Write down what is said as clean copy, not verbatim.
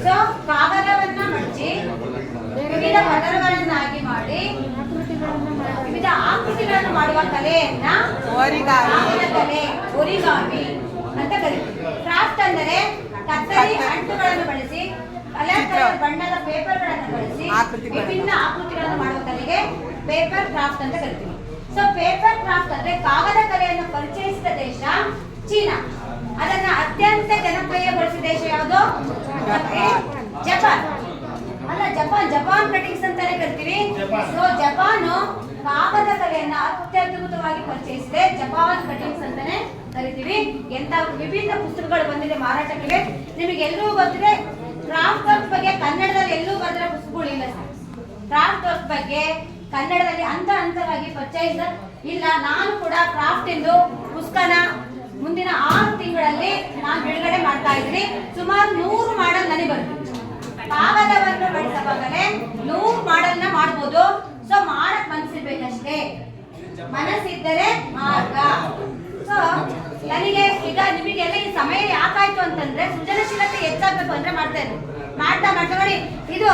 So ಕಾಗದವನ್ನ ಮಡಚಿ ವಿವಿಧ ಪದರಗಳನ್ನಾಗಿ ಮಾಡಿ ವಿವಿಧ ಆಕೃತಿಗಳನ್ನು ಮಾಡುವ ಕಲೆಯನ್ನ ಕಲೆ ಒರಿಗಾಮಿ ಅಂತ ಕರೀತೀವಿ. ಕ್ರಾಫ್ಟ್ ಅಂದರೆ ಕತ್ತರಿ ಅಂಟುಗಳನ್ನು ಬಳಸಿ ಕಲರ್ ಬಣ್ಣದ ಪೇಪರ್ಗಳನ್ನು ಬಳಸಿ ವಿಭಿನ್ನ ಆಕೃತಿಗಳನ್ನು ಮಾಡುವ ಕಲೆಗೆ ಪೇಪರ್ ಕ್ರಾಫ್ಟ್ ಅಂತ ಕರಿತೀವಿ. ಸೊ ಪೇಪರ್ ಕ್ರಾಫ್ಟ್ ಅಂದ್ರೆ ಕಾಗದ ಕಲೆಯನ್ನು ಪರಿಚಯಿಸಿದ ದೇಶ ಚೀನಾ. ಅದನ್ನ ಅತ್ಯಂತ ಜನಪ್ರಿಯಗೊಳಿಸಿದ ದೇಶ ಯಾವುದು? ಜಪಾನ್. ಅಲ್ಲ, ಜಪಾನ್ ಕಟಿಂಗ್ಸ್ ಅಂತಾನೆ ಕರಿತೀವಿ. ಸೊ ಜಪಾನು ಕಾಗದ ಕಲೆಯನ್ನ ಅತ್ಯದ್ಭುತವಾಗಿ ಪರಿಚಯಿಸಿದೆ, ಜಪಾನ್ ಕಟಿಂಗ್ಸ್ ಅಂತಾನೆ ಕರಿತೀವಿ. ಎಂತ ವಿಭಿನ್ನ ಪುಸ್ತಕಗಳು ಬಂದಿದೆ ಮಾರಾಟಕ್ಕೆ. ನಿಮಗೆ ಎಲ್ಲರೂ ಗೊತ್ತಿದೆ ಕ್ರಾಫ್ಟ್ ವರ್ಕ್ ಬಗ್ಗೆ ಕನ್ನಡದಲ್ಲಿ ಎಲ್ಲೂ ಬರೆದಿರೋ ಪುಸ್ತಕಗಳು ಇಲ್ಲ ಸರ್. ಕ್ರಾಫ್ಟ್ ವರ್ಕ್ ಬಗ್ಗೆ ಕನ್ನಡದಲ್ಲಿ ಹಂತವಾಗಿ ಪರಿಚಯಿಸಿದ ಇಲ್ಲ. ನಾನು ಕೂಡ ಕ್ರಾಫ್ಟ್ ಇಂದು ಪುಸ್ತಕನ ಮುಂದಿನ 6 ತಿಂಗಳಲ್ಲಿ ನಾನು ಬಿಡುಗಡೆ ಮಾಡ್ತಾ ಇದ್ದೀನಿ. ಸುಮಾರು 100 ಮಾಡೆಲ್ ನನಗೆ ಬರುತ್ತೆ. ಕಾಗದವನ್ನು ಬಳಸವಾಗಲೇ 100 ಮಾಡೆಲ್ನ ಮಾಡ್ಬೋದು. ಸೊ ಮಾಡಕ್ ಮನಸ್ಸಿರ್ಬೇಕಷ್ಟೇ, ಮನಸ್ಸಿದ್ದರೆ ಮಾರ್ಗ. ಸೊ ನನಗೆ ಈಗ ನಿಮಗೆಲ್ಲ ಈ ಸಮಯ ಯಾಕಾಯ್ತು ಅಂತಂದ್ರೆ ಸೃಜನಶೀಲತೆ ಹೆಚ್ಚಾಗಬೇಕು ಅಂದ್ರೆ ಮಾಡ್ತಾ ನೋಡಿ. ಇದು